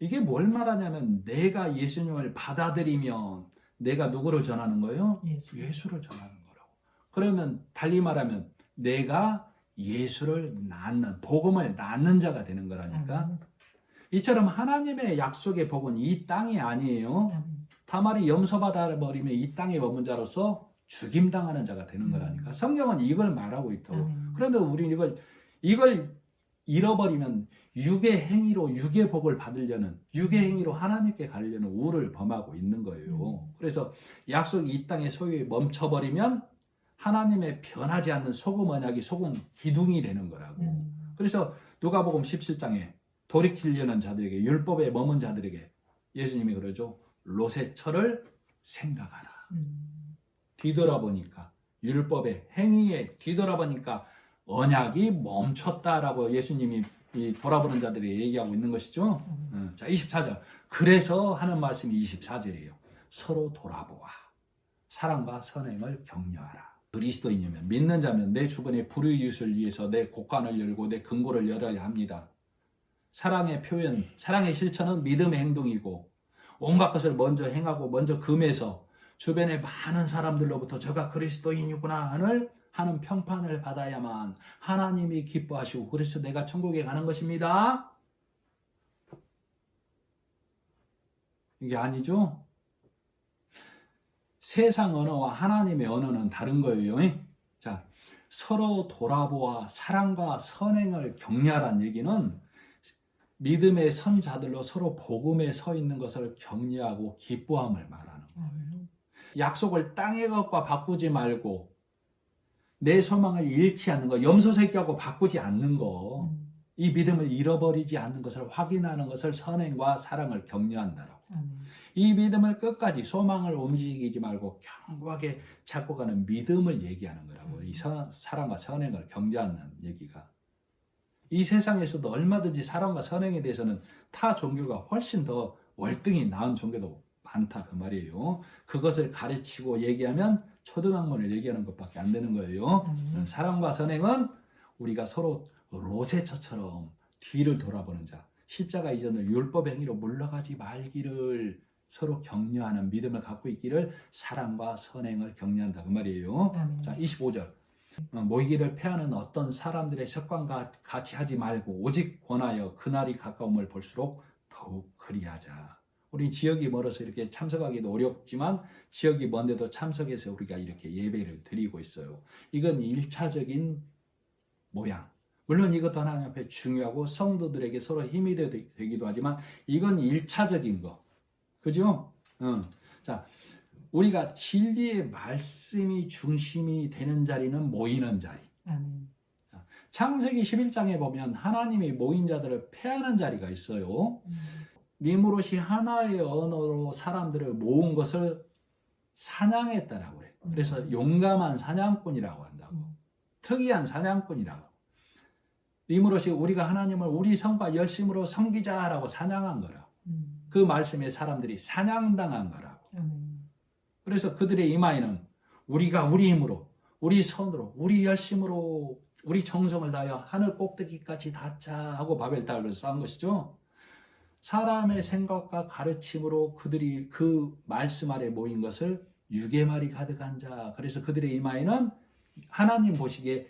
Speaker 1: 이게 뭘 말하냐면 내가 예수님을 받아들이면 내가 누구를 전하는 거예요? 예수를 전하는 거라고. 그러면 달리 말하면 내가 예수를 낳는, 복음을 낳는 자가 되는 거라니까. 이처럼 하나님의 약속의 복은 이 땅이 아니에요. 다말이 염소받아 버리면 이 땅에 머문 자로서 죽임당하는 자가 되는 거라니까. 성경은 이걸 말하고 있다고. 그런데 우리는 이걸 잃어버리면 육의 행위로 육의 복을 받으려는, 육의 행위로 하나님께 가려는 우를 범하고 있는 거예요. 그래서 약속이 이 땅의 소유에 멈춰버리면 하나님의 변하지 않는 소금 언약이 소금 기둥이 되는 거라고. 그래서 누가복음 17장에 돌이키려는 자들에게, 율법에 머문 자들에게 예수님이 그러죠. 롯의 철을 생각하라. 뒤돌아보니까, 율법의 행위에 뒤돌아보니까 언약이 멈췄다라고 예수님이 이 돌아보는 자들이 얘기하고 있는 것이죠. 자, 24절. 그래서 하는 말씀이 24절이에요. 서로 돌아보아 사랑과 선행을 격려하라. 그리스도인이면, 믿는 자면 내 주변의 불의이웃을 위해서 내 곳간을 열고 내 금고를 열어야 합니다. 사랑의 표현, 사랑의 실천은 믿음의 행동이고 온갖 것을 먼저 행하고 먼저 금해서 주변의 많은 사람들로부터 저가 그리스도인이구나 하는 평판을 받아야만 하나님이 기뻐하시고 그래서 내가 천국에 가는 것입니다. 이게 아니죠? 세상 언어와 하나님의 언어는 다른 거예요. 자, 서로 돌아보아 사랑과 선행을 격려하라는 얘기는 믿음의 선자들로 서로 복음에 서 있는 것을 격려하고 기뻐함을 말하는 거예요. 약속을 땅의 것과 바꾸지 말고 내 소망을 잃지 않는 거, 염소 새끼하고 바꾸지 않는 거, 이 믿음을 잃어버리지 않는 것을 확인하는 것을 선행과 사랑을 격려한다라고. 이 믿음을 끝까지 소망을 움직이지 말고 견고하게 잡고 가는 믿음을 얘기하는 거라고. 이 사랑과 선행을 격려하는 얘기가. 이 세상에서도 얼마든지 사랑과 선행에 대해서는 타 종교가 훨씬 더 월등히 나은 종교도 많다 그 말이에요. 그것을 가르치고 얘기하면 초등학문을 얘기하는 것밖에 안 되는 거예요. 사랑과 선행은 우리가 서로 롯의 처처럼 뒤를 돌아보는 자, 십자가 이전을 율법 행위로 물러가지 말기를 서로 격려하는 믿음을 갖고 있기를 사랑과 선행을 격려한다 그 말이에요. 자, 25절. 모이기를 패하는 어떤 사람들의 습관과 같이 하지 말고 오직 권하여 그날이 가까움을 볼수록 더욱 그리하자. 우리 지역이 멀어서 이렇게 참석하기도 어렵지만 지역이 먼데도 참석해서 우리가 이렇게 예배를 드리고 있어요. 이건 1차적인 모양. 물론 이것도 하나님 앞에 중요하고 성도들에게 서로 힘이 되기도 하지만 이건 1차적인 거. 그죠? 자, 우리가 진리의 말씀이 중심이 되는 자리는 모이는 자리. 창세기 11장에 보면 하나님이 모인 자들을 패하는 자리가 있어요. 니무롯이 하나의 언어로 사람들을 모은 것을 사냥했다라고 그래요. 그래서 용감한 사냥꾼이라고 한다고. 특이한 사냥꾼이라고. 니무롯이 우리가 하나님을 우리 성과 열심으로 섬기자라고 사냥한 거라고. 그 말씀에 사람들이 사냥당한 거라고. 그래서 그들의 이마에는 우리가 우리 힘으로, 우리 손으로, 우리 열심으로, 우리 정성을 다하여 하늘 꼭대기까지 닿자 하고 바벨탑을 쌓은 것이죠. 사람의 생각과 가르침으로 그들이 그 말씀 아래 모인 것을 육의 말이 가득한 자. 그래서 그들의 이마에는 하나님 보시기에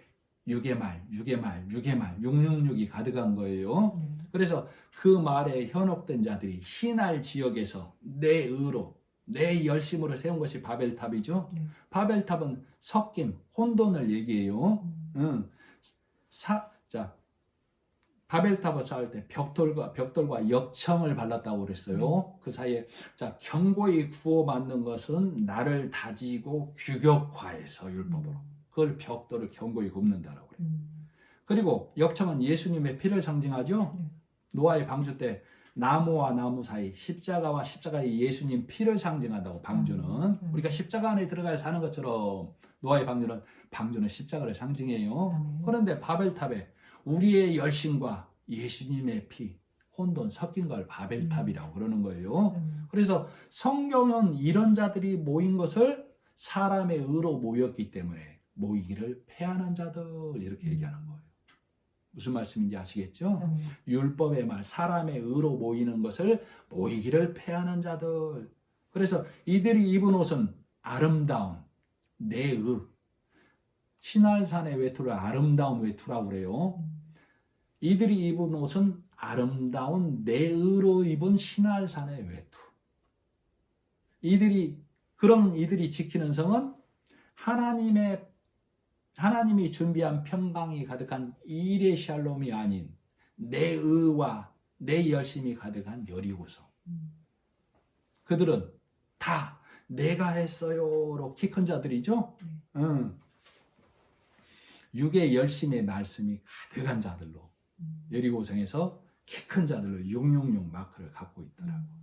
Speaker 1: 육의 말, 666이 가득한 거예요. 그래서 그 말에 현혹된 자들이 흰알 지역에서 내 의로, 내 열심으로 세운 것이 바벨탑이죠. 바벨탑은 섞임, 혼돈을 얘기해요. 자, 바벨탑을 쌓을 때 벽돌과 역청을 발랐다고 그랬어요. 그 사이에 자 견고히 구워 만든 것은 나를 다지고 규격화해서 율법으로 그걸 벽돌을 견고히 굽는다라고 그래요. 그리고 역청은 예수님의 피를 상징하죠. 노아의 방주 때 나무와 나무 사이, 십자가와 십자가의 예수님 피를 상징한다고. 방주는 우리가 십자가 안에 들어가야 사는 것처럼 노아의 방주는 십자가를 상징해요. 그런데 바벨탑에 우리의 열심과 예수님의 피, 혼돈 섞인 걸 바벨탑이라고 그러는 거예요. 그래서 성경은 이런 자들이 모인 것을 사람의 의로 모였기 때문에 모이기를 패하는 자들 이렇게 얘기하는 거예요. 무슨 말씀인지 아시겠죠? 율법의 말, 사람의 의로 모이는 것을 모이기를 패하는 자들. 그래서 이들이 입은 옷은 아름다운 내의, 신할산의 외투를 아름다운 외투라고 그래요. 이들이 입은 옷은 아름다운 내의로 입은 신할산의 외투. 이들이 지키는 성은 하나님이 준비한 평강이 가득한 일의 샬롬이 아닌 내 의와 내 열심이 가득한 여리고성. 그들은 다 내가 했어요로 키 큰 자들이죠. 육의 열심의 말씀이 가득한 자들로 여리고성에서 키 큰 자들로 666 마크를 갖고 있더라고.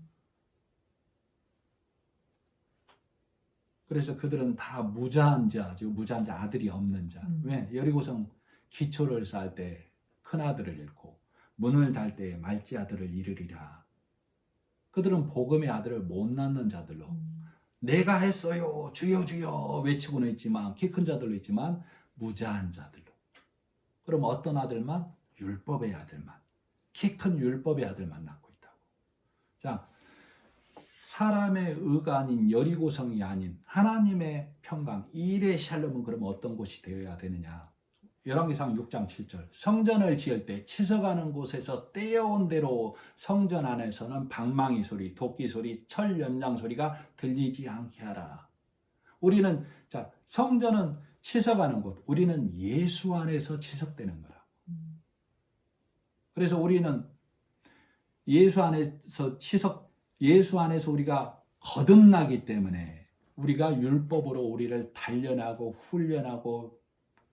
Speaker 1: 그래서 그들은 다 무자한 자죠. 무자한 자, 아들이 없는 자. 왜? 여리고성 기초를 쌓을 때 큰 아들을 잃고 문을 달 때 말지 아들을 잃으리라. 그들은 복음의 아들을 못 낳는 자들로 내가 했어요 주여 주여 외치고는 있지만 키 큰 자들로 있지만 무자한 자들로. 그럼 어떤 아들만? 율법의 아들만, 키 큰 율법의 아들만 낳고 있다고. 자, 사람의 의가 아닌 여리고성이 아닌 하나님의 평강, 일의 샬롬은 그럼 어떤 곳이 되어야 되느냐? 열왕기상 6장 7절. 성전을 지을 때 치서가는 곳에서 떼어온 대로 성전 안에서는 방망이 소리, 도끼 소리, 철 연장 소리가 들리지 않게 하라. 우리는 성전은 치서가는 곳, 우리는 예수 안에서 치석되는 거라. 그래서 우리는 예수 안에서 우리가 거듭나기 때문에 우리가 율법으로 우리를 단련하고 훈련하고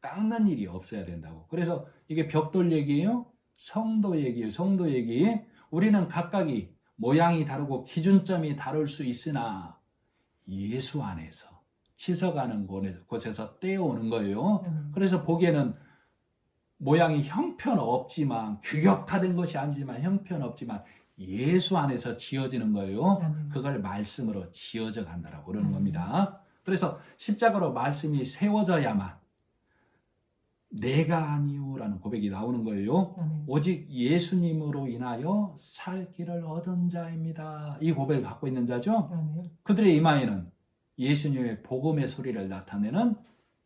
Speaker 1: 깎는 일이 없어야 된다고. 그래서 이게 벽돌 얘기예요? 성도 얘기예요. 성도 얘기. 우리는 각각이 모양이 다르고 기준점이 다를 수 있으나 예수 안에서 치서가는 곳에서 떼어오는 거예요. 그래서 보기에는 모양이 형편없지만, 규격화된 것이 아니지만 형편없지만 예수 안에서 지어지는 거예요. 그걸 말씀으로 지어져 간다라고 그러는 겁니다. 그래서 십자가로 말씀이 세워져야만 내가 아니오라는 고백이 나오는 거예요. 오직 예수님으로 인하여 살 길을 얻은 자입니다. 이 고백을 갖고 있는 자죠. 그들의 이마에는 예수님의 복음의 소리를 나타내는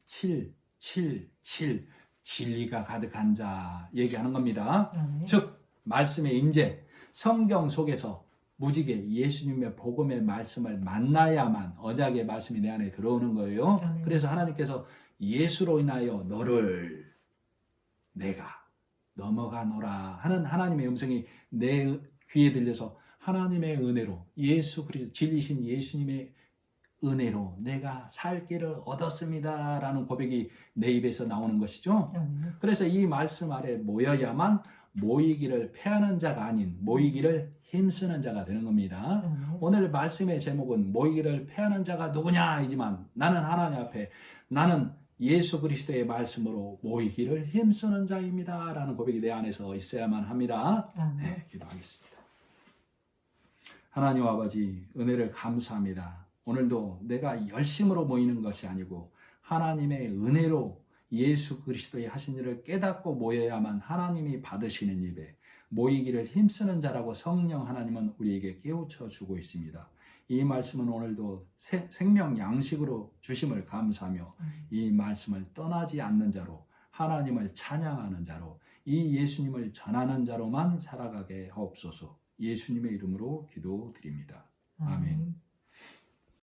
Speaker 1: 777 진리가 가득한 자 얘기하는 겁니다. 즉 말씀의 임재, 성경 속에서 무지개 예수님의 복음의 말씀을 만나야만 언약의 말씀이 내 안에 들어오는 거예요. 그래서 하나님께서 예수로 인하여 너를 내가 넘어가노라 하는 하나님의 음성이 내 귀에 들려서 하나님의 은혜로 예수 그리스도 진리신 예수님의 은혜로 내가 살 길을 얻었습니다 라는 고백이 내 입에서 나오는 것이죠. 그래서 이 말씀 아래 모여야만 모이기를 패하는 자가 아닌 모이기를 힘쓰는 자가 되는 겁니다. 오늘 말씀의 제목은 모이기를 패하는 자가 누구냐이지만 나는 하나님 앞에 나는 예수 그리스도의 말씀으로 모이기를 힘쓰는 자입니다 라는 고백이 내 안에서 있어야만 합니다. 네, 기도하겠습니다. 하나님 아버지 은혜를 감사합니다. 오늘도 내가 열심으로 모이는 것이 아니고 하나님의 은혜로 예수 그리스도의 하신 일을 깨닫고 모여야만 하나님이 받으시는 예배, 모이기를 힘쓰는 자라고 성령 하나님은 우리에게 깨우쳐 주고 있습니다. 이 말씀은 오늘도 생명 양식으로 주심을 감사하며 이 말씀을 떠나지 않는 자로 하나님을 찬양하는 자로 이 예수님을 전하는 자로만 살아가게 하옵소서. 예수님의 이름으로 기도드립니다. 아멘.